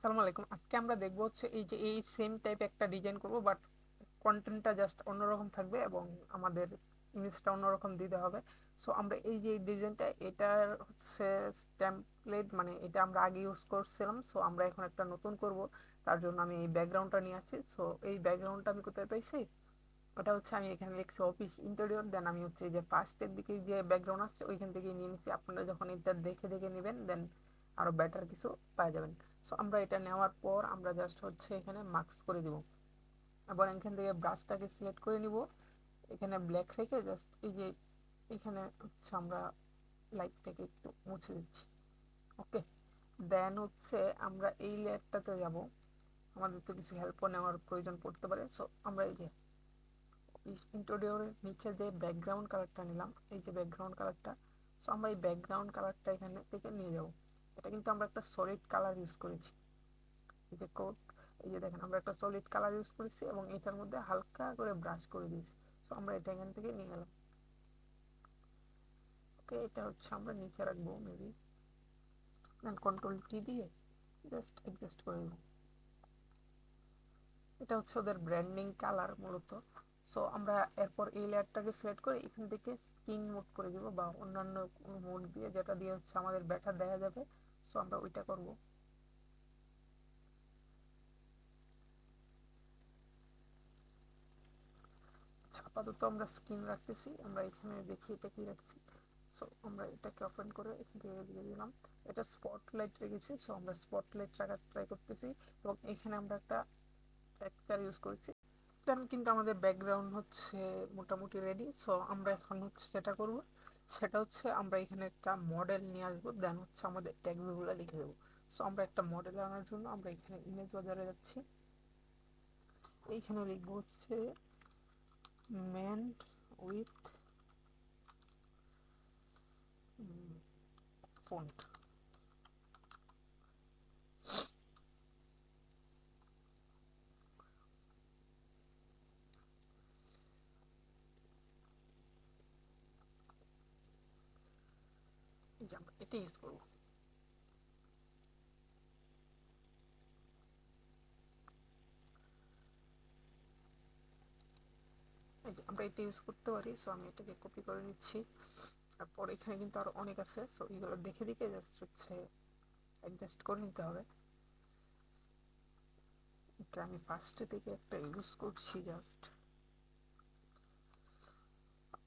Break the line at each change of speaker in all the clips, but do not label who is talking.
আসসালামু আলাইকুম। আজকে আমরা দেখব হচ্ছে এই যে এই সেম টাইপ একটা ডিজাইন করব, বাট কন্টেন্টটা জাস্ট অন্যরকম থাকবে এবং আমাদের ইমেজটা অন্যরকম দিতে হবে। সো আমরা এই যে ডিজাইনটা, এটার হচ্ছে টেমপ্লেট, মানে এটা আমরা আগে ইউজ করছিলাম। সো আমরা এখন একটা নতুন করব, তার জন্য আমি এই ব্যাকগ্রাউন্ডটা নিয়ে আসছি। সো এই ব্যাকগ্রাউন্ডটা আমি কোথায় পাইছি, ওটা হচ্ছে আমি এখানে লিখছি অফিস ইন্টেরিয়র, দেন আমি হচ্ছে এই যে ফার্স্টের দিকে যে ব্যাকগ্রাউন্ড আসছে ওইখান থেকে নিয়ে নিচ্ছি। আপনারা যখন এটা দেখে দেখে নেবেন দেন আরো বেটার কিছু পাওয়া যাবেন। সো আমরা এটা নেওয়ার পর আমরা জাস্ট হচ্ছে এখানে মার্কস করে দিব। আবার এখান থেকে ব্রাশটাকে সিলেক্ট করে নিব, এখানে ব্ল্যাক রেখে জাস্ট এই যে এখানে হচ্ছে আমরা লাইটটাকে একটু মুছে দিচ্ছি। ওকে, দেন হচ্ছে আমরা এই লেয়ারটাতে যাব। আমাদের তো কিছু হেল্পও নেওয়ার প্রয়োজন পড়তে পারে। সো আমরা এই যে ইন্টেরিয়রের নিচে যে ব্যাকগ্রাউন্ড কালারটা নিলাম, এই যে ব্যাকগ্রাউন্ড কালারটা, সো আমরা এই ব্যাকগ্রাউন্ড কালারটা এখানে থেকে নিয়ে যাব। এটা কিন্তু আমরা একটা সলিড কালার ইউজ করেছি। এই যে কোড, এই যে দেখেন আমরা একটা সলিড কালার ইউজ করেছি এবং এটার মধ্যে হালকা করে ব্রাশ করে দিয়েছি। সো আমরা এটা এখান থেকে নিয়ে গেলাম। ওকে, এটা হচ্ছে আমরা নিচে রাখবো মেবি, দেন কন্ট্রোল টি দিয়ে জাস্ট অ্যাডজাস্ট করে দেবো। এটা হচ্ছে ওদের ব্র্যান্ডিং কালার মূলত। সো আমরা এরপর এই লেয়ারটাকে সিলেক্ট করে এখান থেকে স্কিন মোড করে দিব, বা অন্যান্য কোনো মোড দিয়ে, যেটা দিয়ে হচ্ছে আমাদের ব্যাটার দেখা যাবে। সো আমরা ওইটা করব। আচ্ছা, আপাতত আমরা স্কিন রাখতেছি। আমরা এখানে দেখি এটা কি রাখছি। সো আমরা এটাকে ওপেন করে এখান থেকে দিয়ে দিলাম। এটা স্পটলাইট রেখেছি, সো আমরা স্পটলাইট রাখার ট্রাই করতেছি এবং এখানে আমরা একটা টেক্সচার ইউজ করেছি। দেন কিন্তু আমাদের ব্যাকগ্রাউন্ড হচ্ছে মোটামুটি রেডি। সো আমরা এখন হচ্ছে যেটা করব সেটা হচ্ছে আমরা এখানে একটা মডেল নিয়ে আসবো, দেন হচ্ছে আমাদের ট্যাগগুলো লিখে দেবো। সো আমরা একটা মডেল আনার জন্য আমরা এখানে ইমেজ বাজারে যাচ্ছি। এইখানে লিখবো হচ্ছে ম্যান উইথ ফন্ট। আমরা এটা ইউজ করবো। এই যে আমরা এটা ইউজ করতে পারি। সো আমি এটাকে কপি করে নিচ্ছি। তারপর এখানে কিন্তু আরো অনেক আছে, সো এগুলো দেখে দেখে জাস্ট হচ্ছে অ্যাডজাস্ট করে নিতে হবে। এটা আমি ফার্স্টে থেকে একটা ইউজ করছি জাস্ট।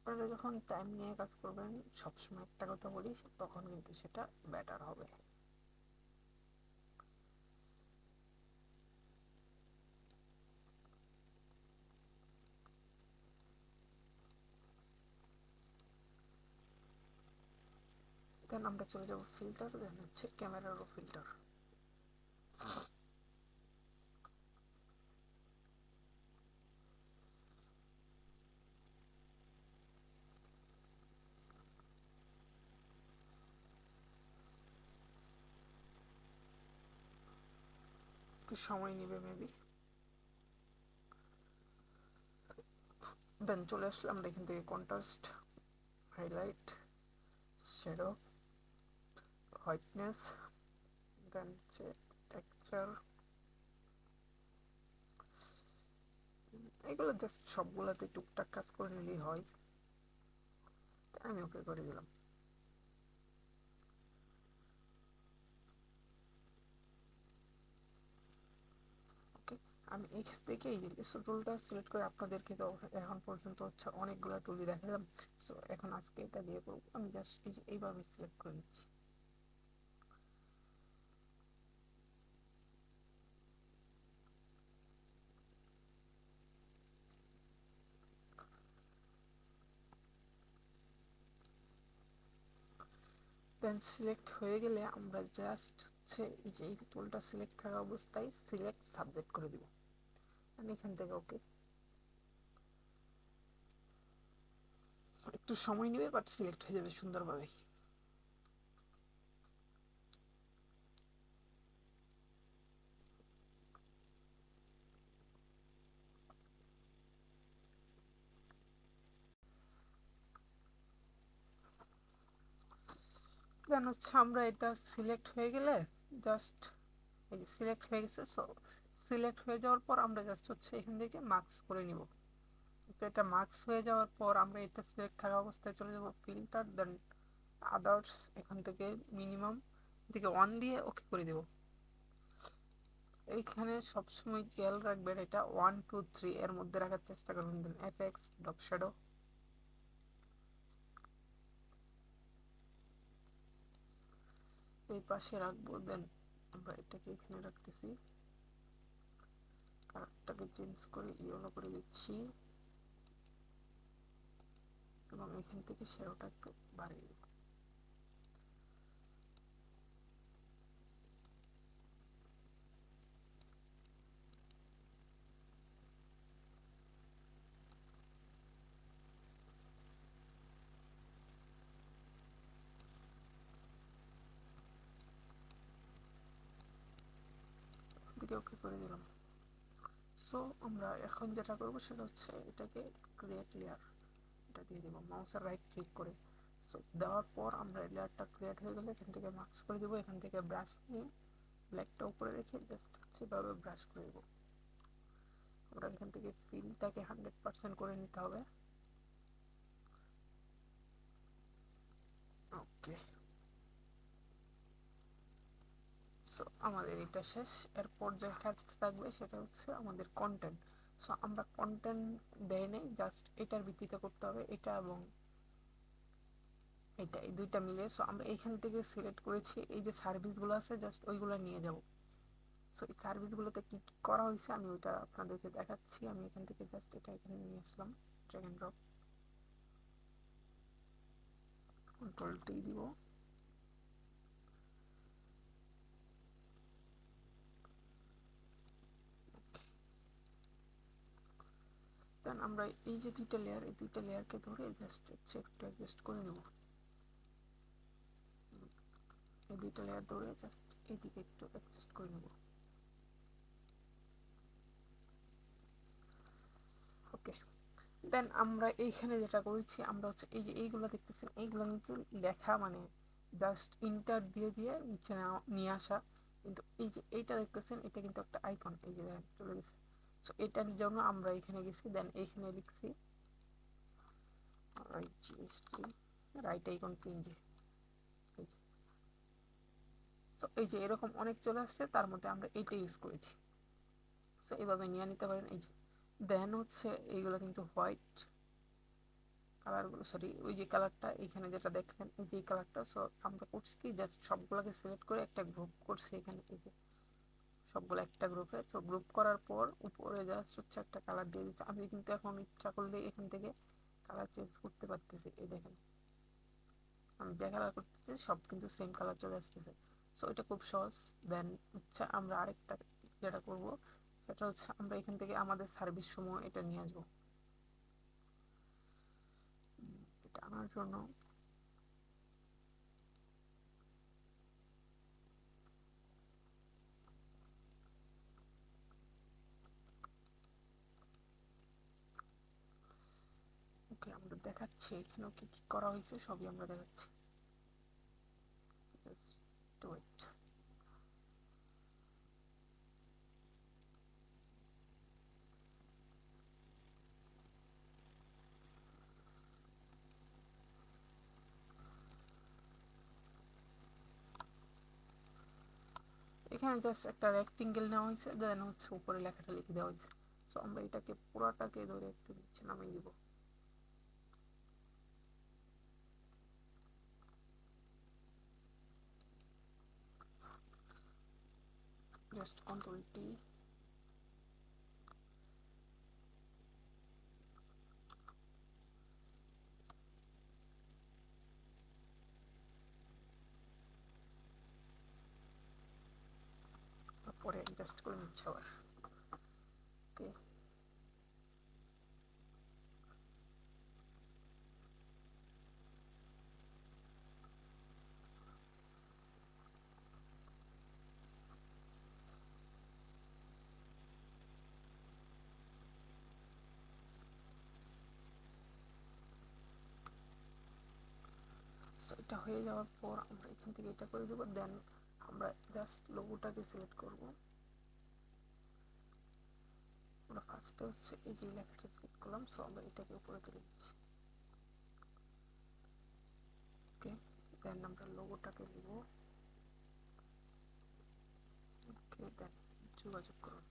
আপনারা যখন টাইম নিয়ে কাজ করবেন, সবসময় একটা কথা বলি, তখন কিন্তু সেটা বেটার হবে। দেন আমরা চলে যাব ফিল্টার, দেন হচ্ছে ক্যামেরারও ফিল্টার। একটু সময় নেবে মেবি। দেন চলে আসলে আমরা এখান থেকে কন্ট্রাস্ট, হাইলাইট, শ্যাডো, হোয়াইটনেস, দেন হচ্ছে টেক্সচার। এগুলো জাস্ট সবগুলোতে টুকটাক কাজ করে নিলেই হয়। আমি ওকে করে দিলাম। ওকে, আমি এখান থেকে এই যে টুলটা সিলেক্ট করে, আপনাদেরকে তো এখন পর্যন্ত হচ্ছে অনেকগুলো টুলই দেখালাম। সো এখন আজকে এটা দিয়ে করবো। আমি জাস্ট এই যে এইভাবে সিলেক্ট করে নিচ্ছি। দেন সিলেক্ট হয়ে গেলে আমরা জাস্ট হচ্ছে এই যে এই টুলটা সিলেক্ট থাকা অবস্থায় সিলেক্ট সাবজেক্ট করে দিব। আমি এখান থেকে ওকে, একটু সময় নেবে বাট সিলেক্ট হয়ে যাবে সুন্দরভাবে। দেন হচ্ছে আমরা এটা সিলেক্ট হয়ে গেলে জাস্ট এই যে সিলেক্ট হয়ে গেছে। সো সিলেক্ট হয়ে যাওয়ার পর আমরা জাস্ট হচ্ছে এখান থেকে মার্কস করে নিব। তো এটা মার্কস হয়ে যাওয়ার পর আমরা এটা সিলেক্ট থাকা অবস্থায় চলে যাব ফিল্টার, দেন আদার্স, এখান থেকে মিনিমাম থেকে 1 দিয়ে ওকে করে দেব। এইখানে সবসময় খেয়াল রাখবেন এটা 1 2 3 এর মধ্যে রাখার চেষ্টা করবেন। দেন এফএক্স ড্রপ শ্যাডো এই পাশে রাখবো। দেন আমরা এটাকে এখানে রাখতেছি, কালারটাকে চেঞ্জ করে ইয়েলো করে দিচ্ছি এবং এখান থেকে শ্যাডোটা একটু বাড়িয়ে দেব। দিকে ওকে করে দিলাম। সো আমরা এখন যেটা করবো সেটা হচ্ছে এটাকে ক্রিয়েট লেয়ার এটা দিয়ে দেবো মাউসের রাইট ক্লিক করে। সো দেওয়ার পর আমরা লেয়ারটা ক্রিয়েট হয়ে গেলে এখান থেকে মার্কস করে দেবো। এখান থেকে ব্রাশ নিয়ে ব্ল্যাকটা উপরে রেখে জাস্ট সেভাবে ব্রাশ করে দেবো। আমরা এখান থেকে ফিলটাকে 100% করে নিতে হবে। ওকে, সো আমাদের এটা শেষ। এরপর যে কাজটা থাকবে সেটা হচ্ছে আমাদের কন্টেন্ট। সো আমরা কন্টেন্ট দেয় নেই, জাস্ট এটার ভিত্তিতে করতে হবে, এটা এবং এটা এই দুইটা মিলে। সো আমরা এইখান থেকে সিলেক্ট করেছি এই যে সার্ভিসগুলো আছে জাস্ট ওইগুলো নিয়ে যাব। সো এই সার্ভিসগুলোতে কি কি করা হয়েছে আমি ওইটা আপনাদেরকে দেখাচ্ছি। আমি এখান থেকে জাস্ট এটা এখানে নিয়ে আসলাম, ড্র্যাগ এন্ড ড্রপ, কন্ট্রোল টি দিব। দেন আমরা এই যে দুইটা লেয়ার, এই দুইটা লেয়ারকে ধরে জাস্ট হচ্ছে একটু অ্যাডজাস্ট করে নেব। এই দুইটা লেয়ার ধরে জাস্ট এইদিকে একটু অ্যাডজাস্ট করে নেব। ওকে, দেন আমরা এইখানে যেটা করেছি আমরা হচ্ছে এই যে এইগুলো দেখতেছেন এইগুলো কিন্তু লেখা মানে জাস্ট ইন্টার দিয়ে দিয়ে নিচে নিয়ে আসা। কিন্তু এই যে এইটা দেখতেছেন এটা কিন্তু একটা আইকন, এই যে চলে গেছে। সো এটার জন্য আমরা এখানে গেছি, দেন এইখানে লিখছি রাইট আইকন চেঞ্জ। সো এই যে এরকম অনেক চলে আসছে, তার মধ্যে আমরা এইটা ইউজ করেছি। সো এইভাবে নিয়ে নিতে পারেন। এই যে দেন হচ্ছে এইগুলো কিন্তু হোয়াইট কালারগুলো, সরি ওই যে কালারটা এখানে যেটা দেখলেন এই যে কালারটা। সো আমরা করছি কি জাস্ট সবগুলোকে সিলেক্ট করে একটা গ্রুপ করছি এখানে, এই যে সবগুলো একটা গ্রুপে। সো গ্রুপ করার পর উপরে জাস্ট হচ্ছে একটা কালার দিয়ে দিচ্ছি। আমি কিন্তু এখন ইচ্ছা করলে এখান থেকে কালার চেঞ্জ করতে পারতেছি। এই দেখেন আমি যে কালার করতেছি সব কিন্তু সেম কালার চলে আসতেছে। সো এটা খুব সহজ। দেন হচ্ছে আমরা আরেকটা যেটা করব সেটা হচ্ছে আমরা এখান থেকে আমাদের সার্ভিস সমূহ এটা নিয়ে আসবো। এটা আনার জন্য ওকে আমরা দেখাচ্ছি এখানেও কি কি করা হয়েছে সবই আমরা দেখাচ্ছি। Just wait. এখানে জাস্ট একটা রেক্টেঙ্গেল নেওয়া হয়েছে, দেন হচ্ছে উপরে লেখাটা লিখে দেওয়া হয়েছে। সো আমরা এটাকে পুরোটাকে ধরে একটু নিচে নামিয়ে দিব। Just control T. তারপরে অ্যাডজাস্ট করে নিচ্ছে আবার। ওকে, সো এটা হয়ে যাওয়ার পর আমরা এখান থেকে এটা করে দেবো। দেন আমরা জাস্ট লোগোটাকে সিলেক্ট করব। আমরা ফার্স্টে হচ্ছে এই যে লেখাটা সিলেক্ট করলাম, সো আমরা এটাকে উপরে তুলে দিচ্ছি। ওকে, দেন আমরা লোগোটাকে দিব। ওকে, দেন যোগাযোগ করুন।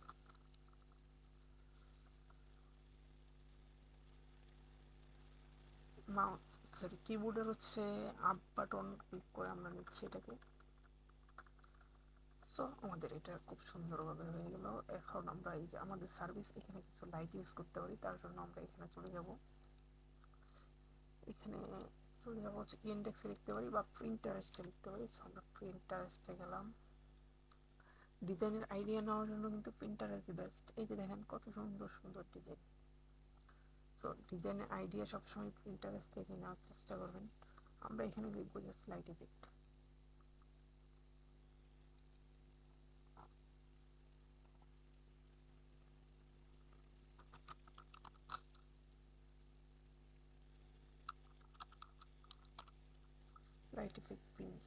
মাউস সরি কিবোর্ডের হচ্ছে আপ বাটন ক্লিক করে আমরা নিচ্ছি এটাকে। সো আমাদের এটা খুব সুন্দরভাবে হয়ে গেল। এখন আমরা এই যে আমাদের সার্ভিস এখানে কিছু লাইট ইউজ করতে পারি, তার জন্য আমরা এখানে চলে যাব। এখানে চলে যাবো হচ্ছে ইন্ডেক্সে লিখতে পারি বা প্রিন্টারেস্টে লিখতে পারি। সো আমরা প্রিন্টারেস্টে গেলাম। ডিজাইনের আইডিয়া নেওয়ার জন্য কিন্তু প্রিন্টারেস্ট বেস্ট। এই যে দেখেন কত সুন্দর সুন্দর ডিজাইন। সো ডিজাইনের আইডিয়া সবসময় প্রিন্টারেস্ট থেকে নেওয়ার চেষ্টা করবেন। আমরা এখানে লিখবো just light effect. Light effect print,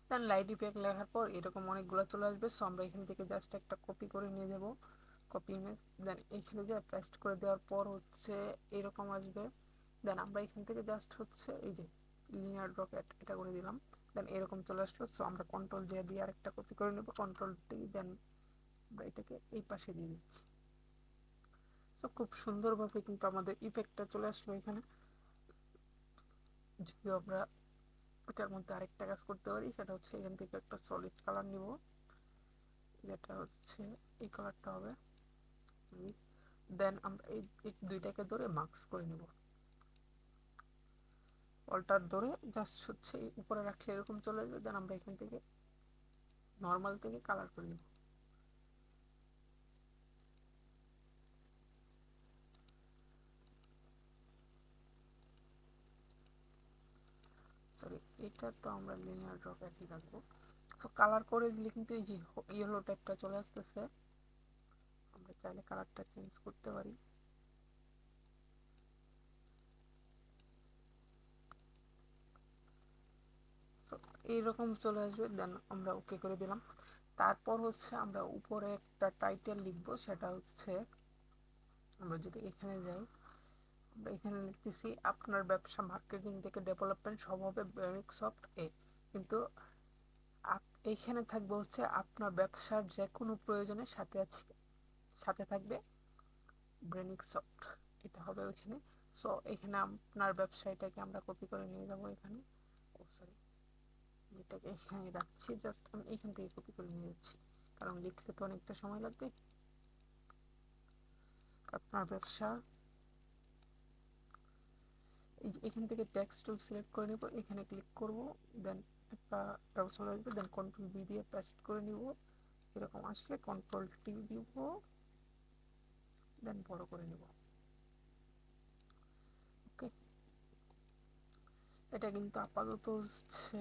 then light effect লেখার পর এরকম অনেকগুলো চলে আসবে। সো আমরা এখান থেকে জাস্ট একটা কপি করে নিয়ে যাব, কপি ইমেজ। দেন এখানে যে পেস্ট করে দেওয়ার পর হচ্ছে এরকম আসবে। দেন আমরা এখান থেকে জাস্ট হচ্ছে এই যে লিনিয়ার ড্রপ এটা করে দিলাম। দেন এরকম চলে আসলো। সো আমরা কন্ট্রোল জে দিয়ে আরেকটা কপি করে নেব, কন্ট্রোল টি, দেন আমরা এটাকে এই পাশে দিয়ে দিচ্ছি। সো খুব সুন্দরভাবে কিন্তু আমাদের ইফেক্টটা চলে আসলো এখানে। যদিও আমরা এটার মধ্যে আরেকটা কাজ করতে পারি, সেটা হচ্ছে এখান থেকে একটা সলিড কালার নিব, যেটা হচ্ছে এই কালারটা হবে। দেন আমরা এই দুইটাকে ধরে মার্কস করে নিব, অল্টার ধরে জাস্ট হচ্ছে উপরে রাখলে এরকম চলে যাবে। দেন আমরা এখান থেকে নর্মাল থেকে কালার করে নিব। সরি, এটা তো আমরা লিনিয়ার ড্রপ একই রাখবো। তো কালার করে দিলে কিন্তু এই যে ইয়েলো টাইপটা চলে আসতেছে। আমরা চাইলে কালারটা চেঞ্জ করতে পারি। এইরকম চলে আসবে। দেন আমরা ওকে করে দিলাম। তারপর হচ্ছে আমরা উপরে একটা টাইটেল লিখবো, সেটা হচ্ছে আমরা যদি এখানে যাই, আমরা এখানে লিখতেছি আপনার ব্যবসা মার্কেটিং থেকে ডেভেলপমেন্ট সব হবে ব্রেনিকসফট এ। কিন্তু এইখানে থাকবে হচ্ছে আপনার ব্যবসার যে কোনো প্রয়োজনের সাথে থাকবে ব্রেনিকসফট, এটা হবে ওইখানে। সো এখানে আপনার ব্যবসায়টাকে আমরা কপি করে নিয়ে যাবো এখানে। ও সরি, এটাকে এখানে রাখছি, জাস্ট আমি এখান থেকে কপি করে নিয়ে যাচ্ছি, কারণ লিখতে তো অনেকটা সময় লাগবে। আপনার ব্যবসা, এখান থেকে টেক্সট টুল সিলেক্ট করে নেব, এখানে ক্লিক করব। দেন একটা চলে আসবে। দেন কন্ট্রোল বি দিয়ে পেস্ট করে নিব। এরকম আসলে কন্ট্রোল টি দিব, দেন বড় করে নিব। ওকে, এটা কিন্তু আপাতত হচ্ছে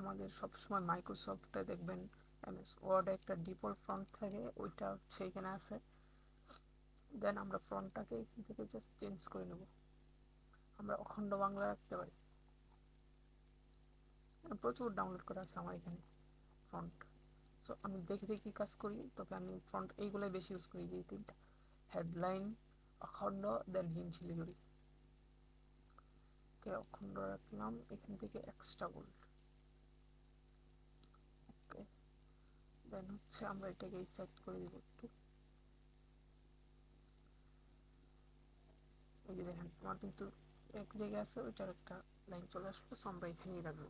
আমাদের সবসময় মাইক্রোসফটে দেখবেন এমএস ওয়ার্ডে একটা ডিফল্ট ফন্ট থাকে, ওইটা হচ্ছে এখানে আছে। দেন আমরা ফন্টটাকে এখান থেকে জাস্ট চেঞ্জ করে নেব। আমরা অখণ্ড বাংলা রাখতে পারি। প্রচুর ডাউনলোড করা আছে আমার এখানে ফন্ট। সো আমি দেখে দেখি কাজ করি, তবে আমি ফন্ট এইগুলাই বেশি ইউজ করি, যে তিনটা হেডলাইন, অখণ্ড, দেন হিম শিলিগুড়ি। ওকে, অখণ্ড রাখলাম, এখান থেকে এক্সট্রা বোল্ড। ওকে, দেন হচ্ছে আমরা এটাকে সেট করে দিব একটু। এই যে দেখেন আমার কিন্তু এক জায়গায় আছে, ওইটার একটা লাইন চলে আসলো। সো আমরা এখানেই রাখবো।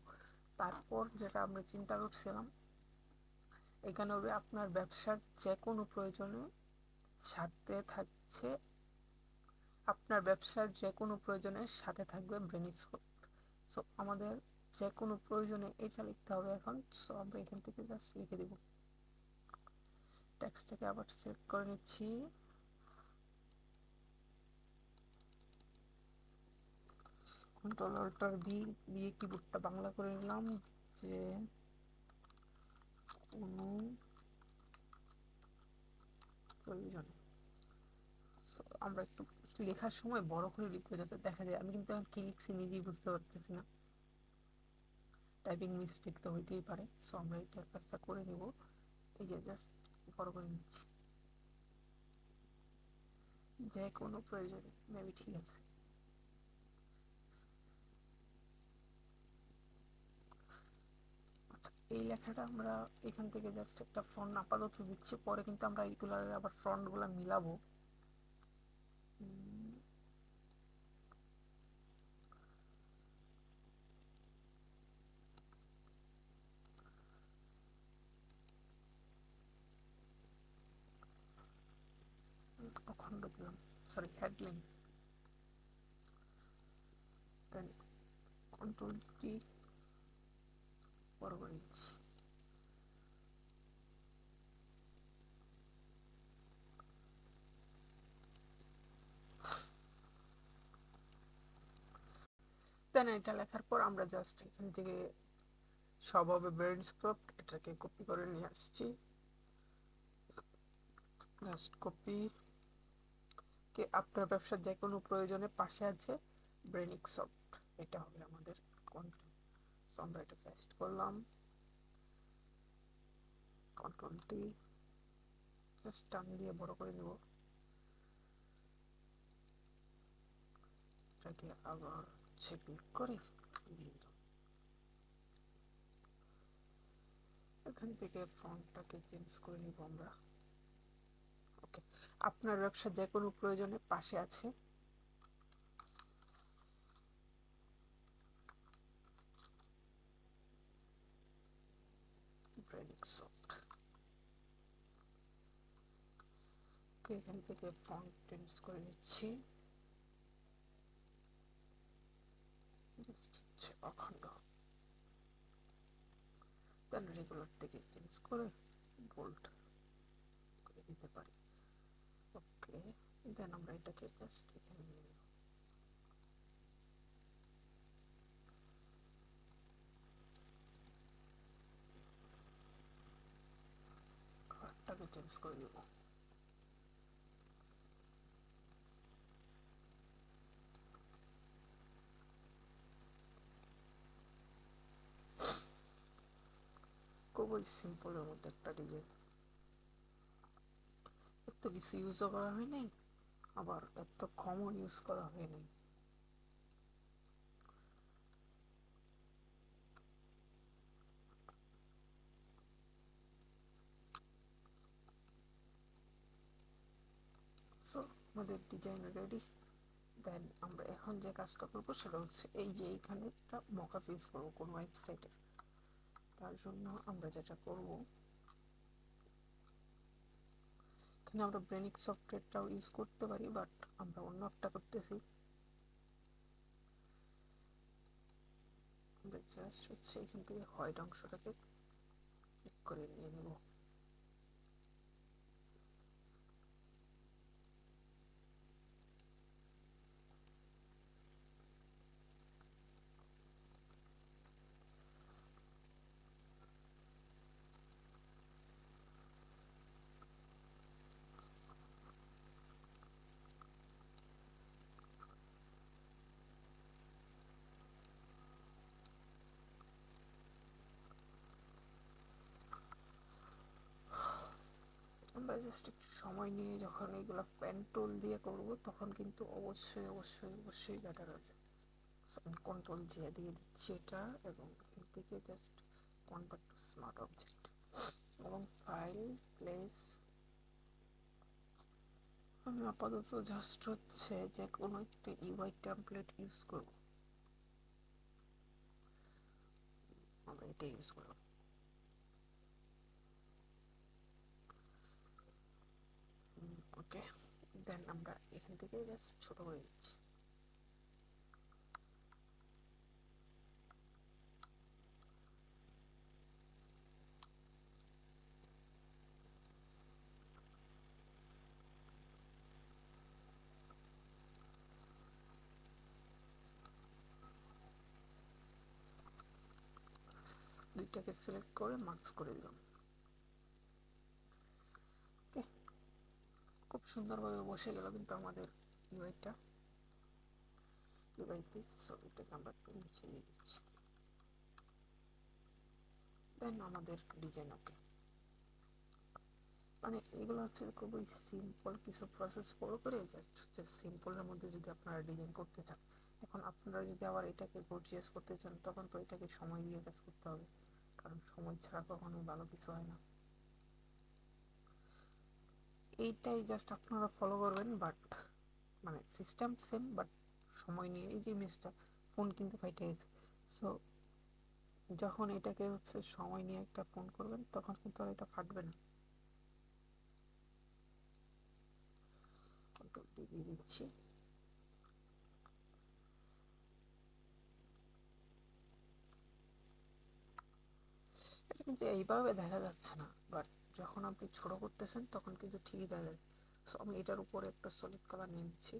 তারপর যেটা আমরা চিন্তা করছিলাম, এখানে হবে আপনার ব্যবসার যে কোনো প্রয়োজনে সাথে থাকছে, আপনার ব্যবসার যে কোনো প্রয়োজনের সাথে থাকবে ব্রেনিকসফট। সো আমাদের যে কোনো প্রয়োজনে এটা লিখতে হবে এখন। সো আমরা এখান থেকে জাস্ট লিখে দিব। টেক্সটটাকে আবার সিলেক্ট করে নিচ্ছি। কন্ট্রোল অল্টার বি দিয়ে কিবোর্ডটা বাংলা করে নিলাম, যে কোনো প্রয়োজনে। আমরা একটু লেখার সময় বড় করে লিখবো যাতে দেখা যায়। আমি কিন্তু এখন কি লিখছি নিজেই বুঝতে পারতেছি না। টাইপিং মিস্টেক তো হইতেই পারে। সো আমরা এটা কাজটা করে নেব। এই যে জাস্ট বড় করে নিচ্ছি, যে কোনো প্রয়োজনে মেবি ঠিক আছে। আচ্ছা, এই লেখাটা আমরা এখান থেকে জাস্ট একটা ফন্ট আপাতত দিচ্ছি, পরে কিন্তু আমরা এইগুলার আবার ফন্টগুলো মিলাবো। অখণ্ড দিলাম, সরি হেডলাইন, দেন কন্ট্রোল টি বড় করে দিচ্ছি। দেন এটা লেখার পর আমরা জাস্ট এখান থেকে সব হবে ব্রেইনস্ক্রাফট, এটাকে কপি করে নিয়ে আসছি। জাস্ট কপি, কে আপনার ব্যবসার যে কোনো প্রয়োজনে পাশে আছে ব্রেইনস্ক্রাফট, এটা হবে আমাদের কন্টেন্ট। সো আমরা এটা পেস্ট করলাম, কন্ট্রোল টি, জাস্ট টান দিয়ে বড় করে নেব। এটাকে আবার ক্লিক করে এখান থেকে ফন্টটাকে চেঞ্জ করে নিব আমরা। ওকে, আপনার ব্যবসা যে কোনো প্রয়োজনে পাশে আছে ব্রেইনস্ক্রাফট। ওকে, এখান থেকে ফন্ট চেঞ্জ করে নিচ্ছি, অখণ্ড, দেন রেগুলার থেকে চেঞ্জ করে বোল্ড করে দিতে পারি। ওকে, দেন আমরা এটাকে জাস্ট এখানে নিয়ে নেব। কালারটাকে চেঞ্জ করে দেব। খুবই সিম্পলের মধ্যে একটা ডিজাইন, এত কিছু ইউজও করা হয় নাই, আবার এত কমন ইউজ করা হয় নাই। সো আমাদের ডিজাইন রেডি। দেন আমরা এখন যে কাজটা করবো সেটা হচ্ছে এই যে এইখানে একটা মকআপ ইউজ করবো কোনো ওয়েবসাইটে। তার জন্য আমরা যেটা করব, এখানে আমরা ব্রেনিক সফটওয়্যারটাও ইউজ করতে পারি, বাট আমরা অন্য একটা করতেছি। আমরা জাস্ট হচ্ছে এখান থেকে হোয়াইট অংশটাকে ক্লিক করে নিয়ে নেব। আমরা জাস্ট একটু সময় নিয়ে যখন এইগুলো পেন টুল দিয়ে করব তখন কিন্তু অবশ্যই অবশ্যই অবশ্যই বেটার হবে। আমি কন্ট্রোল জে দিয়ে দিচ্ছি এটা, এবং এখান থেকে just convert to smart object এবং ফাইল প্লেস। আমি আপাতত জাস্ট হচ্ছে যে কোনো একটা ইউআই টেমপ্লেট ইউজ করব, আমরা এটা ইউজ করব। ওকে, দেন আমরা এখান থেকে জাস্ট ছোট করে দিচ্ছি। দুইটাকে সিলেক্ট করে মার্কস করে দিলাম। ওকে, খুব সুন্দরভাবে বসে গেল কিন্তু আমাদের ইউআইটা, ইউআই পিস। সো এটাকে আমরা নিচে দিয়ে দিচ্ছি। দেন আমাদের ডিজাইন ওকে। মানে এগুলো হচ্ছে খুবই সিম্পল কিছু প্রসেস ফলো করে জাস্ট হচ্ছে সিম্পলের মধ্যে যদি আপনারা ডিজাইন করতে চান। এখন আপনারা যদি আবার এটাকে গর্জিয়াস করতে চান তখন তো এটাকে সময় দিয়ে কাজ করতে হবে, কারণ সময় ছাড়া কখনোই ভালো কিছু হয় না। এইটাই জাস্ট আপনারা ফলো করবেন, বাট মানে সিস্টেম সেম বাট সময় নিয়ে। এই যে ইমেজটা ফোন কিন্তু ফাইটে গেছে, সো যখন এটাকে হচ্ছে সময় নিয়ে একটা ফোন করবেন তখন কিন্তু আর এটা ফাটবে না। দিয়ে দিচ্ছি। এটা কিন্তু এইভাবে দেখা যাচ্ছে না, বাট যখন আপনি ছোট করতেছেন তখন কিন্তু ঠিকই দেখা যায়। সো আমি এটার উপরে একটা সলিড কালার নিয়ে নিচ্ছি।